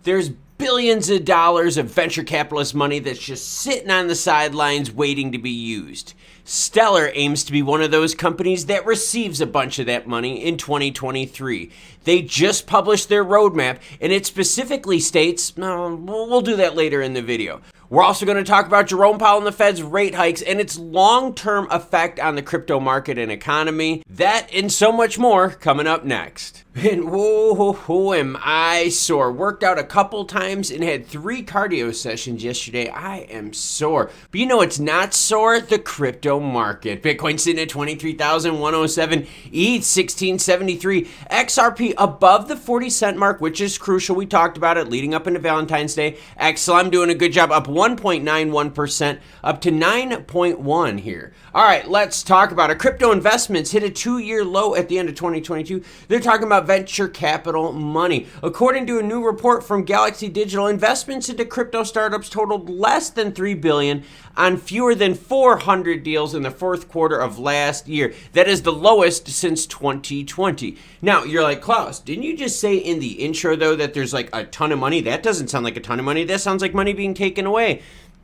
There's billions of dollars of venture capitalist money that's just sitting on the sidelines waiting to be used. Stellar aims to be one of those companies that receives a bunch of that money in 2023. They just published their roadmap, and it specifically states, we'll do that later in the video. We're also going to talk about Jerome Powell and the Fed's rate hikes and its long-term effect on the crypto market and economy. That and so much more coming up next. And whoa, am I sore. Worked out a couple times and had 3 cardio sessions yesterday. I am sore. But you know what's not sore? The crypto market. Bitcoin sitting at 23,107, ETH 1673, XRP above the 40-cent mark, which is crucial. We talked about it leading up into Valentine's Day. XLM doing a good job, up 1.91%, up to 9.1 here. All right, let's talk about it. Crypto investments hit a 2-year low at the end of 2022. They're talking about venture capital money. According to a new report from Galaxy Digital, investments into crypto startups totaled less than $3 billion on fewer than 400 deals in the fourth quarter of last year. That is the lowest since 2020. Now, you're like, Klaus, didn't you just say in the intro, though, that there's like a ton of money? That doesn't sound like a ton of money. That sounds like money being taken away.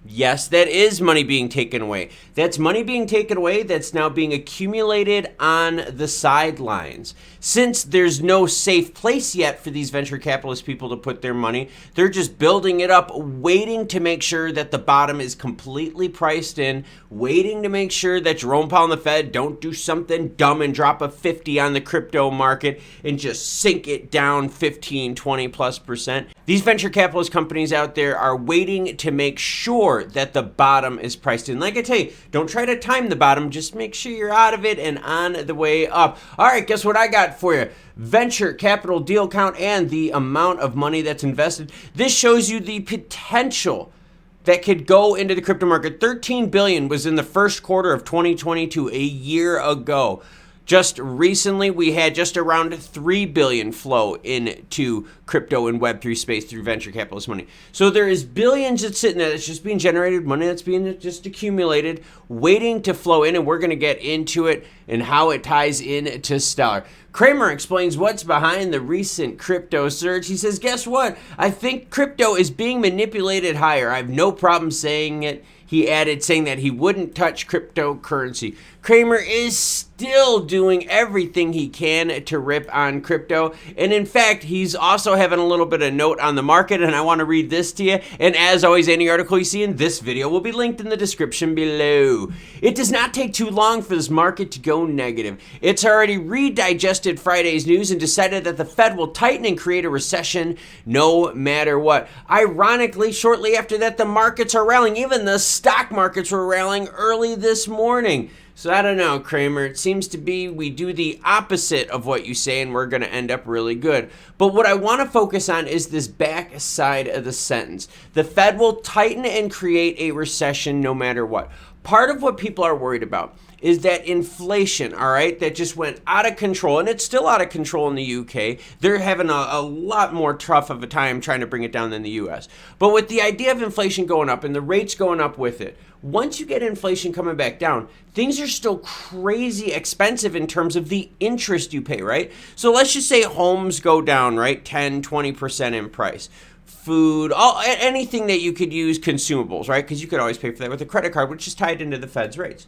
Yes, that is money being taken away. That's money being taken away that's now being accumulated on the sidelines. Since there's no safe place yet for these venture capitalist people to put their money, they're just building it up, waiting to make sure that the bottom is completely priced in, waiting to make sure that Jerome Powell and the Fed don't do something dumb and drop a 50 on the crypto market and just sink it down 15, 20+%. These venture capitalist companies out there are waiting to make sure that the bottom is priced in. Like I tell you, don't try to time the bottom. Just make sure you're out of it and on the way up. All right, guess what I got for you? Venture capital deal count and the amount of money that's invested. This shows you the potential that could go into the crypto market. 13 billion was in the first quarter of 2022, a year ago. Just recently, we had just around 3 billion flow into crypto and Web3 space through venture capitalist money. So there is billions that's sitting there that's just being generated, money that's being just accumulated, waiting to flow in, and we're going to get into it and how it ties in to Stellar. Kramer explains what's behind the recent crypto surge. He says, guess what? I think crypto is being manipulated higher. I have no problem saying it. He added, saying that he wouldn't touch cryptocurrency. Kramer is still doing everything he can to rip on crypto. And in fact, he's also having a little bit of note on the market, and I want to read this to you. And as always, any article you see in this video will be linked in the description below. It does not take too long for this market to go negative. It's already redigested Friday's news and decided that the Fed will tighten and create a recession no matter what. Ironically, shortly after that, the markets are rallying. Even the stock markets were rallying early this morning. So I don't know, Kramer. It seems to be we do the opposite of what you say and we're going to end up really good. But what I want to focus on is this back side of the sentence. The Fed will tighten and create a recession no matter what. Part of what people are worried about is that inflation, all right, that just went out of control, and it's still out of control in the UK. They're having a lot more tough of a time trying to bring it down than the US. But with the idea of inflation going up and the rates going up with it, once you get inflation coming back down, things are still crazy expensive in terms of the interest you pay, right? So let's just say homes go down, right, 10, 20% in price. Food, anything that you could use, consumables, right? Because you could always pay for that with a credit card, which is tied into the Fed's rates.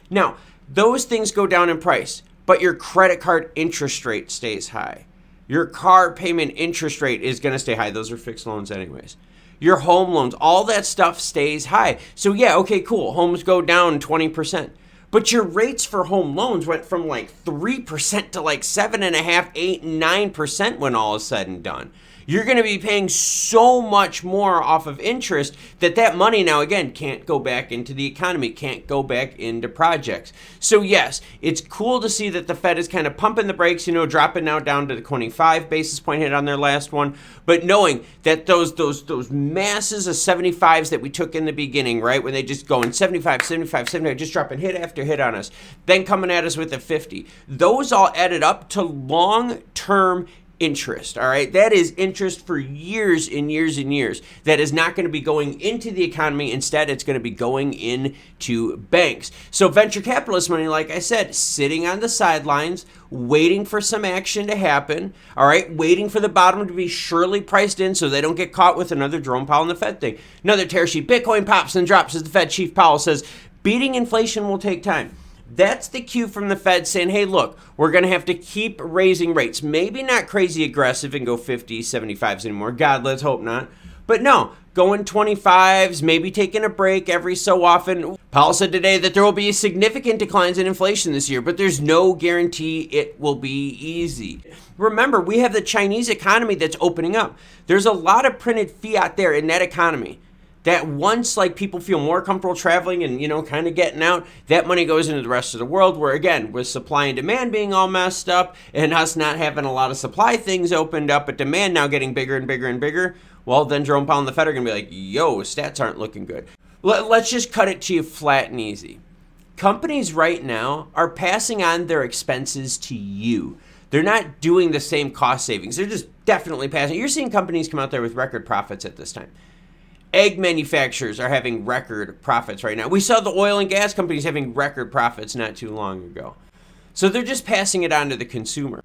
Now, those things go down in price, but your credit card interest rate stays high. Your car payment interest rate is going to stay high. Those are fixed loans anyways. Your home loans, all that stuff stays high. So yeah, okay, cool. Homes go down 20%. But your rates for home loans went from like 3% to like 7.5%, 8%, 9% when all is said and done. You're going to be paying so much more off of interest that money now, again, can't go back into the economy, can't go back into projects. So yes, it's cool to see that the Fed is kind of pumping the brakes, dropping now down to the 25 basis point hit on their last one. But knowing that those masses of 75s that we took in the beginning, right, when they just going 75, 75, 75, just dropping hit after hit on us, then coming at us with a 50, those all added up to long-term interest, all right? That is interest for years and years and years. That is not going to be going into the economy. Instead, it's going to be going into banks. So venture capitalist money, like I said, sitting on the sidelines, waiting for some action to happen, all right? Waiting for the bottom to be surely priced in so they don't get caught with another Jerome Powell and the Fed thing. Another tear sheet. Bitcoin pops and drops as the Fed chief Powell says, beating inflation will take time. That's the cue from the Fed saying, hey, look, we're going to have to keep raising rates. Maybe not crazy aggressive and go 50s, 75s anymore. God, let's hope not. But no, going 25s, maybe taking a break every so often. Powell said today that there will be significant declines in inflation this year, but there's no guarantee it will be easy. Remember, we have the Chinese economy that's opening up. There's a lot of printed fiat there in that economy. That once like people feel more comfortable traveling and, kind of getting out, that money goes into the rest of the world where, again, with supply and demand being all messed up and us not having a lot of supply things opened up, but demand now getting bigger and bigger and bigger, well, then Jerome Powell and the Fed are going to be like, yo, stats aren't looking good. Let's just cut it to you flat and easy. Companies right now are passing on their expenses to you. They're not doing the same cost savings. They're just definitely passing. You're seeing companies come out there with record profits at this time. Egg manufacturers are having record profits right now. We saw the oil and gas companies having record profits not too long ago. So they're just passing it on to the consumer.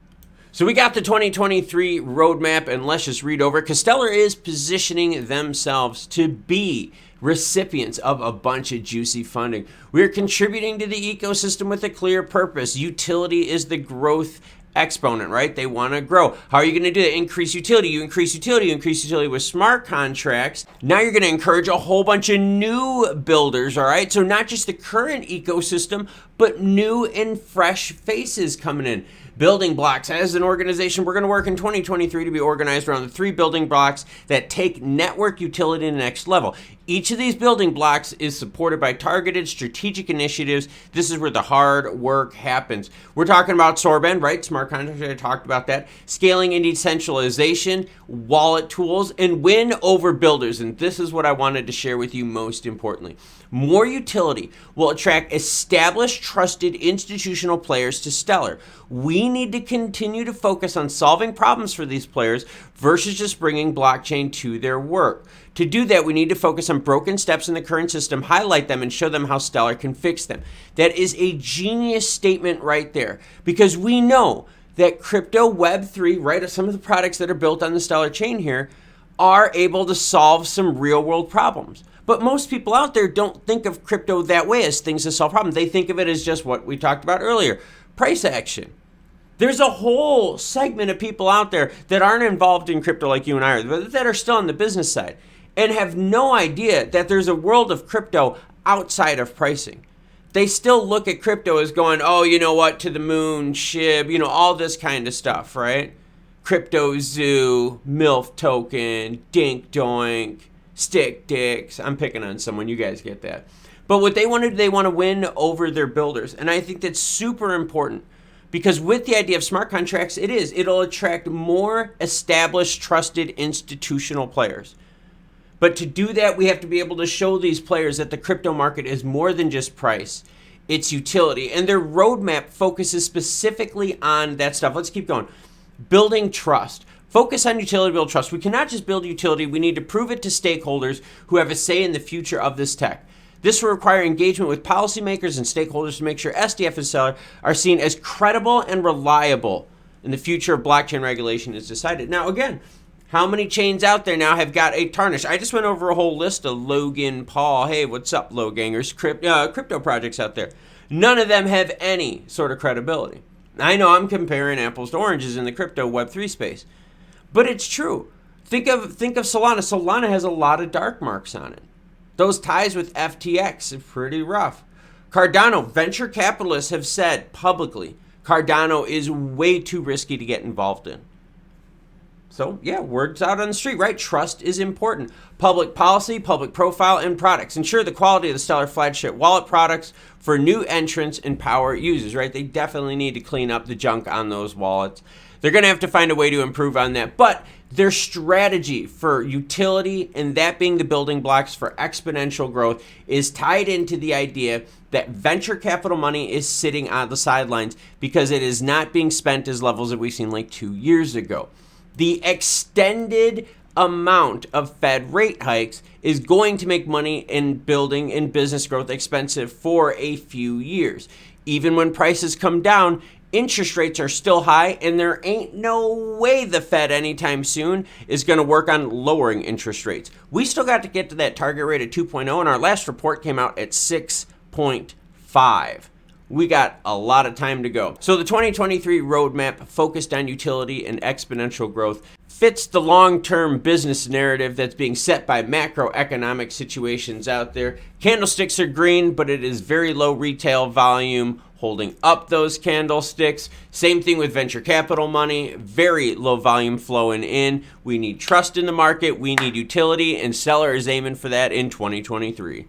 So we got the 2023 roadmap, and let's just read over it, because Stellar is positioning themselves to be recipients of a bunch of juicy funding. We are contributing to the ecosystem with a clear purpose. Utility is the growth exponent, right? They want to grow. How are you going to do that? Increase utility. You increase utility with smart contracts. Now you're going to encourage a whole bunch of new builders, all right? So not just the current ecosystem, but new and fresh faces coming in. Building blocks. As an organization, we're going to work in 2023 to be organized around the 3 building blocks that take network utility to the next level. Each of these building blocks is supported by targeted strategic initiatives. This is where the hard work happens. We're talking about Sorbent, right? Smart contracts, I talked about that. Scaling and decentralization, wallet tools, and win over builders. And this is what I wanted to share with you most importantly. More utility will attract established, trusted institutional players to Stellar. We need to continue to focus on solving problems for these players versus just bringing blockchain to their work. To do that, we need to focus on broken steps in the current system, highlight them, and show them how Stellar can fix them. That is a genius statement right there, because we know that crypto Web3, right, some of the products that are built on the Stellar chain here, are able to solve some real-world problems. But most people out there don't think of crypto that way as things to solve problems. They think of it as just what we talked about earlier, price action. There's a whole segment of people out there that aren't involved in crypto like you and I are, but that are still on the business side and have no idea that there's a world of crypto outside of pricing. They still look at crypto as going, oh, you know what, to the moon, SHIB, all this kind of stuff, right? Crypto Zoo, MILF token, Dink Doink, Stick Dicks. I'm picking on someone, you guys get that. But what they want to win over their builders. And I think that's super important, because with the idea of smart contracts, it'll attract more established, trusted institutional players. But to do that, we have to be able to show these players that the crypto market is more than just price. It's utility. And their roadmap focuses specifically on that stuff. Let's keep going. Building trust. Focus on utility, build trust. We cannot just build utility. We need to prove it to stakeholders who have a say in the future of this tech. This will require engagement with policymakers and stakeholders to make sure SDF and Stellar are seen as credible and reliable in the future of blockchain regulation is decided. Now, again, how many chains out there now have got a tarnish? I just went over a whole list of Logan Paul. Hey, what's up, low gangers? Crypto projects out there. None of them have any sort of credibility. I know I'm comparing apples to oranges in the crypto Web3 space, but it's true. Think of Solana. Solana has a lot of dark marks on it. Those ties with FTX are pretty rough. Cardano, venture capitalists have said publicly, Cardano is way too risky to get involved in. So, yeah, word's out on the street, right? Trust is important. Public policy, public profile, and products. Ensure the quality of the Stellar flagship wallet products for new entrants and power users, right? They definitely need to clean up the junk on those wallets. They're going to have to find a way to improve on that. But their strategy for utility, and that being the building blocks for exponential growth, is tied into the idea that venture capital money is sitting on the sidelines because it is not being spent as levels that we've seen like 2 years ago. The extended amount of Fed rate hikes is going to make money in building and business growth expensive for a few years. Even when prices come down, interest rates are still high, and there ain't no way the Fed anytime soon is going to work on lowering interest rates. We still got to get to that target rate of 2.0, and our last report came out at 6.5. We got a lot of time to go. So the 2023 roadmap focused on utility and exponential growth fits the long-term business narrative that's being set by macroeconomic situations out there. Candlesticks are green, but it is very low retail volume holding up those candlesticks. Same thing with venture capital money, very low volume flowing in. We need trust in the market, we need utility, and Stellar is aiming for that in 2023.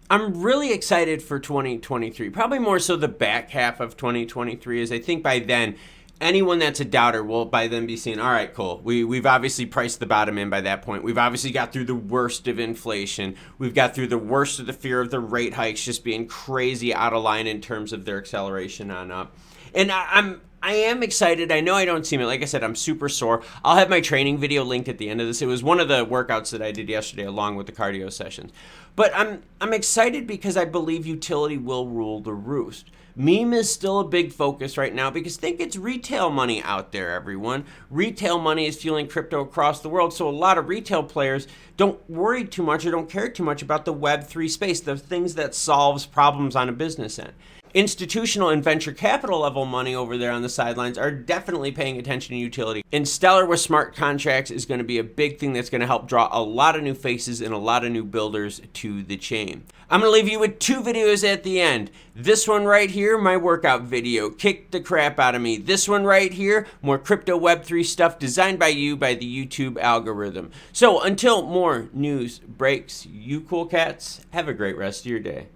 I'm really excited for 2023, probably more so the back half of 2023, as I think by then, anyone that's a doubter will by then be saying, all right, cool, we've obviously priced the bottom in by that point. We've obviously got through the worst of inflation. We've got through the worst of the fear of the rate hikes just being crazy out of line in terms of their acceleration on up. And I am excited. I know I don't seem it. Like I said, I'm super sore. I'll have my training video linked at the end of this. It was one of the workouts that I did yesterday along with the cardio sessions. But I'm excited because I believe utility will rule the roost. Meme is still a big focus right now because think it's retail money out there, everyone. Retail money is fueling crypto across the world. So a lot of retail players don't worry too much or don't care too much about the Web3 space, the things that solves problems on a business end. Institutional and venture capital level money over there on the sidelines are definitely paying attention to utility. And Stellar with smart contracts is going to be a big thing that's going to help draw a lot of new faces and a lot of new builders to the chain. I'm going to leave you with two videos at the end. This one right here, my workout video, kicked the crap out of me. This one right here, more crypto Web3 stuff designed by you by the YouTube algorithm. So until more news breaks, you cool cats, have a great rest of your day.